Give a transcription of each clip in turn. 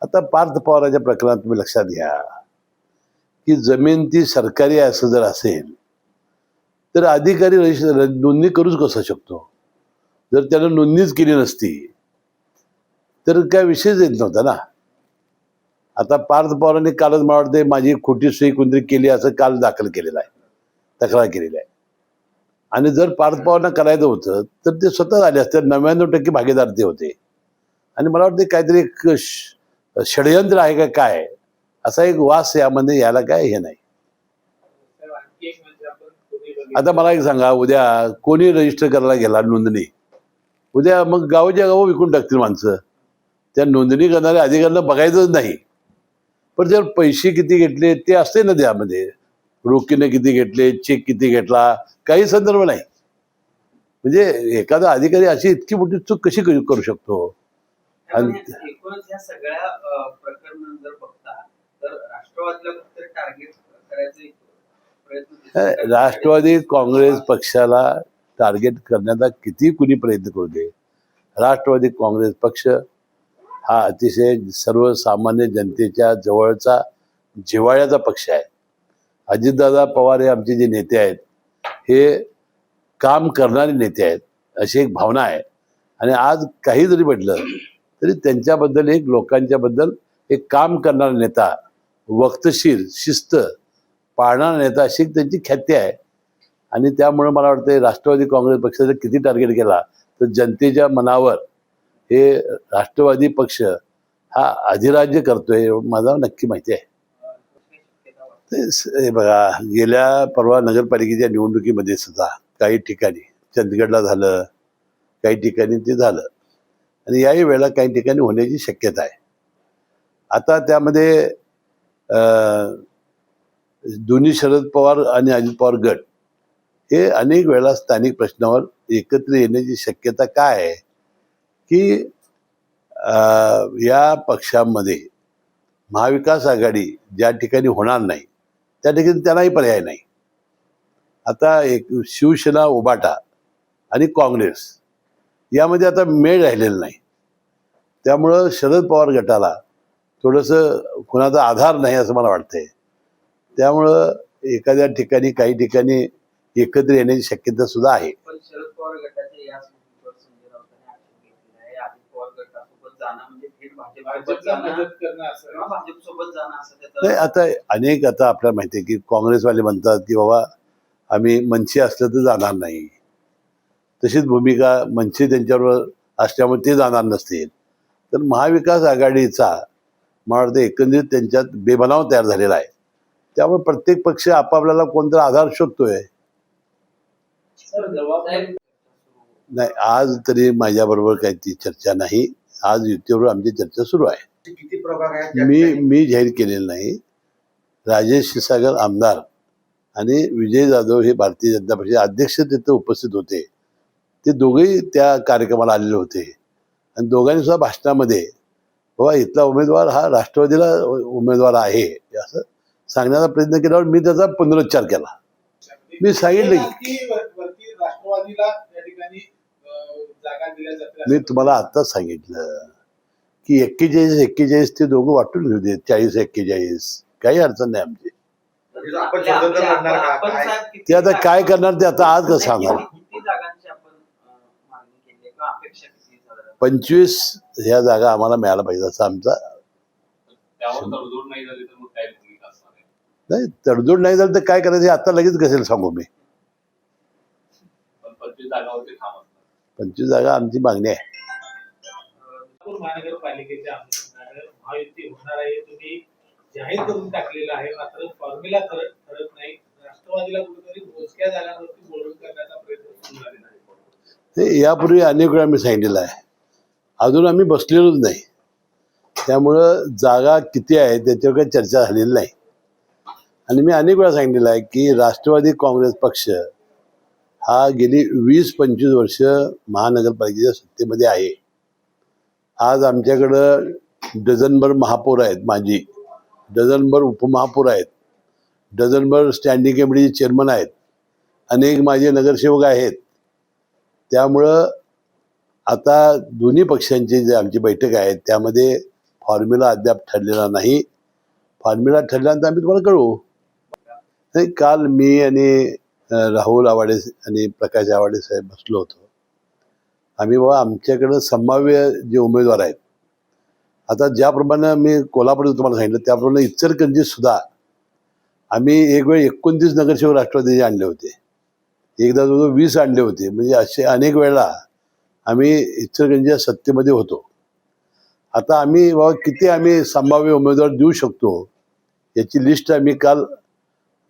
आता पार्थ पवारांच्या प्रकरणात तुम्ही लक्षात घ्या की जमीन ती सरकारी आहे असं जर असेल तर अधिकारी नोंदणी करूच कसं शकतो. जर त्यानं नोंदणीच केली नसती तर काय विषयच येत नव्हता ना. आता पार्थ पवारांनी कालच मला वाटते माझी खोटी सही कोणतरी केली असं काल दाखल केलेलं आहे, तक्रार केलेली आहे. आणि जर पार्थ पवारांना करायचं होतं तर ते स्वतः आले असते, 99% भागीदार ते होते. आणि मला वाटतं काहीतरी एक षडयंत्र आहे का काय असा एक वास यामध्ये यायला काय हे नाही. आता मला एक सांगा, उद्या कोणी रजिस्टर करायला गेला नोंदणी, उद्या मग गावाच्या गाव विकून टाकतील माणसं. त्या नोंदणी करणाऱ्या अधिकाऱ्यांना बघायचंच नाही. पण जर पैसे किती घेतले ते असते ना त्यामध्ये, रोखीने किती घेतले, चेक किती घेतला, काही संदर्भ नाही. म्हणजे एखादा अधिकारी अशी इतकी मोठी चूक कशी करू शकतो. आणि एकूणच या सगळ्या प्रकरण जर बघता तर राष्ट्रवादीला फक्त टार्गेट करायचं प्रयत्न, राष्ट्रवादी काँग्रेस पक्षाला टार्गेट करण्याचा किती कुणी प्रयत्न करू दे, राष्ट्रवादी काँग्रेस पक्ष हा अतिशय सर्वसामान्य जनतेच्या जवळचा जिव्हाळ्याचा पक्ष आहे. अजितदादा पवार हे आमचे जे नेते आहेत हे काम करणारे नेते आहेत अशी एक भावना आहे. आणि आज काही जरी म्हटलं तरी त्यांच्याबद्दल एक लोकांच्या बद्दल एक काम करणारा नेता, वक्तशीर, शिस्त पाळणारा नेता अशी त्यांची ख्याती आहे. आणि त्यामुळे मला वाटतं राष्ट्रवादी काँग्रेस पक्षाचा किती टार्गेट केला तर जनतेच्या मनावर हे राष्ट्रवादी पक्ष हा अधिराज्य करतोय मला नक्की माहिती आहे. हे बघा, गेल्या परवा नगरपालिकेच्या निवडणुकीमध्ये सुद्धा काही ठिकाणी चंदगडला झालं, काही ठिकाणी ते झालं आणि याही वेळेला काही ठिकाणी होण्याची शक्यता आहे. आता त्यामध्ये दोन्ही शरद पवार आणि अजित पवार गट हे अनेक वेळा स्थानिक प्रश्नावर एकत्र येण्याची शक्यता काय आहे की या पक्षामध्ये महाविकास आघाडी ज्या ठिकाणी होणार नाही त्या ठिकाणी त्यांनाही पर्याय नाही. आता एक शिवसेना, उबाटा आणि काँग्रेस यामध्ये आता मेळ राहिलेला नाही. त्यामुळं शरद पवार गटाला थोडंसं कुणाचा आधार नाही असं मला वाटतंय. त्यामुळं एखाद्या ठिकाणी काही ठिकाणी एकत्र येण्याची शक्यता सुद्धा आहे. पण शरद पवार गटाच्या या स्थितीवर संजय राऊतांनी आक्षेप घेतलेला आहे. अजित पवार गटासोबत जाणं म्हणजे थेट भाजपला मदत करणं असं किंवा भाजपसोबत जाणं असं त्याचं नाही. आता आपल्याला माहिती आहे की काँग्रेसवाले म्हणतात की बाबा आम्ही मनसे असलं तर जाणार नाही. तशीच भूमिका मनसे त्यांच्यावर असल्यामुळे ते जाणार नसतील. तर महाविकास आघाडीचा मला वाटतं एकंदरीत त्यांच्यात बेबनाव तयार झालेला आहे. त्यामुळे प्रत्येक पक्ष आपापल्याला कोणता आधार शोधतोय. नाही, आज तरी माझ्याबरोबर काही ती चर्चा नाही. आज युतीवर आमची चर्चा सुरू आहे. किती प्रभाग आहेत मी जाहीर केलेलं नाही. राजेश क्षीरसागर आमदार आणि विजय जाधव हे भारतीय जनता पक्षाचे अध्यक्ष तिथे उपस्थित होते. ते दोघेही त्या कार्यक्रमाला आलेले होते आणि दोघांनी सुद्धा भाषणामध्ये बाबा इथला उमेदवार हा राष्ट्रवादीला उमेदवार आहे असं सांगण्याचा प्रयत्न केल्यावर मी त्याचा पुनरुच्चार केला. मी सांगितलं की राष्ट्रवादीला या ठिकाणी जागा दिल्या जाते. मी तुम्हाला आत्ताच सांगितलं की 41-41 ते दोघं वाटून घेऊ देत, 40-41 काही अडचण नाही आमची. आपण स्वतंत्र लढणार का? ते आता काय करणार ते आता आज कसं सांगणार. किती जागांची आपण मागणी केली किंवा अपेक्षा किती साधारण 25 ह्या जागा आम्हाला मिळायला पाहिजे असं आमचा. त्यावर तडजोड नाही झाली तर मग काय भूमिका असणार आहे? नाही, तडजोड नाही झालं तर काय करायचं आता लगेच कसेल सांगू मी. पण 25 जागावरती ठाम असणार. 25 जागा आमची मागणी आहे. नागपूर महानगरपालिकेच्या महायुती होणार आहे तुम्ही जाहीर करून टाकलेलं आहे. मात्र फॉर्म्युला ठरत नाही. राष्ट्रवादीला कुठेतरी मोजक्या जागांवरती बोलून करण्याचा प्रयत्न सुरू झालेला आहे. हे यापूर्वी अनेक वेळा मी सांगितलेलं आहे. अजून आम्ही बसलेलोच नाही. त्यामुळं जागा किती आहे त्याच्यावर काही चर्चा झालेली नाही. आणि मी अनेक वेळा सांगितलेलं आहे की राष्ट्रवादी काँग्रेस पक्ष हा गेली 20-25 वर्ष महानगरपालिकेच्या सत्तेमध्ये आहे. आज आमच्याकडं डझनभर महापौर आहेत, माजी डझनभर उपमहापौर आहेत, डझनभर स्टँडिंग कमिटीचे चेअरमन आहेत, अनेक माझे नगरसेवक आहेत. त्यामुळं आता दोन्ही पक्षांची जे आमची बैठक आहे त्यामध्ये फॉर्म्युला अद्याप ठरलेला नाही. फॉर्म्युला ठरल्यानंतर आम्ही तुम्हाला कळवू. नाही, काल मी आणि राहुल आवाडे आणि प्रकाश आवाडे साहेब बसलो होतो. आम्ही बाबा आमच्याकडं संभाव्य जे उमेदवार आहेत, आता ज्याप्रमाणे मी कोल्हापूरला तुम्हाला सांगितलं त्याप्रमाणे इचलकरंजीत सुद्धा आम्ही एक वेळ 29 नगरसेवक राष्ट्रवादीचे आणले होते, एकदा जवळजवळ 20 आणले होते. म्हणजे असे अनेक वेळा आम्ही इचलकरंजीच्या सत्तेमध्ये होतो. आता आम्ही बाबा किती आम्ही संभाव्य उमेदवार देऊ शकतो याची लिस्ट आम्ही काल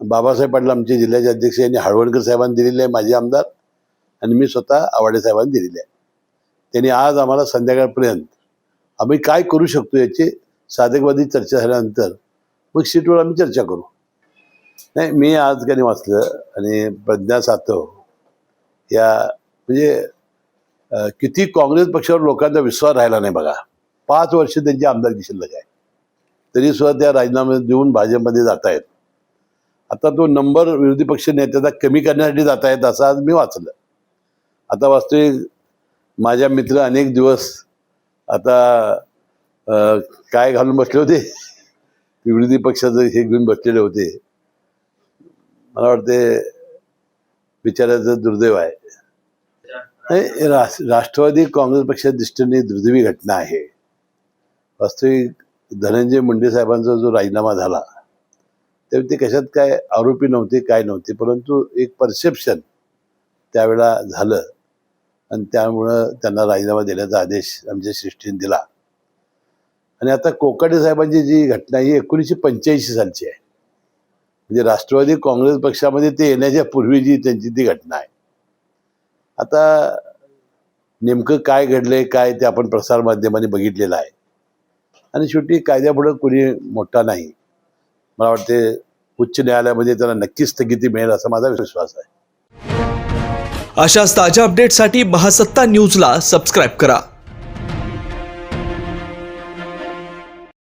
बाबासाहेब पाटील आमचे जिल्ह्याचे अध्यक्ष यांनी हळवणकर साहेबांनी दिलेली आहे, माझे आमदार, आणि मी स्वतः आवाडे साहेबांनी दिलेली आहे. त्यांनी आज आम्हाला संध्याकाळपर्यंत आम्ही काय करू शकतो याची साधकवादी चर्चा झाल्यानंतर मग सीटवर आम्ही चर्चा करू. नाही, मी आज काही वाचलं आणि प्रज्ञा सातव या म्हणजे किती काँग्रेस पक्षावर लोकांचा विश्वास राहिला नाही बघा. 5 वर्ष त्यांची आमदारकी शिल्लक आहे, तरी सुद्धा त्या राजीनामे देऊन भाजपमध्ये जात आहेत. आता तो नंबर विरोधी पक्ष नेत्याचा कमी करण्यासाठी जात आहेत असं आज मी वाचलं. आता वास्तविक माझ्या मित्र अनेक दिवस आता काय घालून बसले होते, विरोधी पक्षाचं हे घेऊन बसलेले होते. मला वाटते बिचाऱ्याचं दुर्दैव आहे. नाही, राष्ट्रवादी काँग्रेस पक्षाच्या दृष्टीने दुर्दैवी घटना आहे. वास्तविक धनंजय मुंडे साहेबांचा जो राजीनामा झाला तेव्हा ते कशात काय आरोपी नव्हते, काय नव्हते, परंतु एक परसेप्शन त्यावेळेला झालं आणि त्यामुळं त्यांना राजीनामा देण्याचा आदेश आमच्या सृष्टीने दिला. आणि आता कोकाटे साहेबांची जी घटना ही 1985 सालची आहे. म्हणजे राष्ट्रवादी काँग्रेस पक्षामध्ये ते येण्याच्या पूर्वीची त्यांची ती घटना आहे. आता नेमकं काय घडलंय काय ते आपण प्रसारमाध्यमांनी बघितलेलं आहे. आणि शेवटी कायद्यापुढं कुणी मोठा नाही. मला वाटते उच्च न्यायालयामध्ये त्यांना नक्कीच स्थगिती मिळेल असा माझा विश्वास आहे. अशाच ताज्या अपडेटसाठी महासत्ता न्यूजला सबस्क्राईब करा.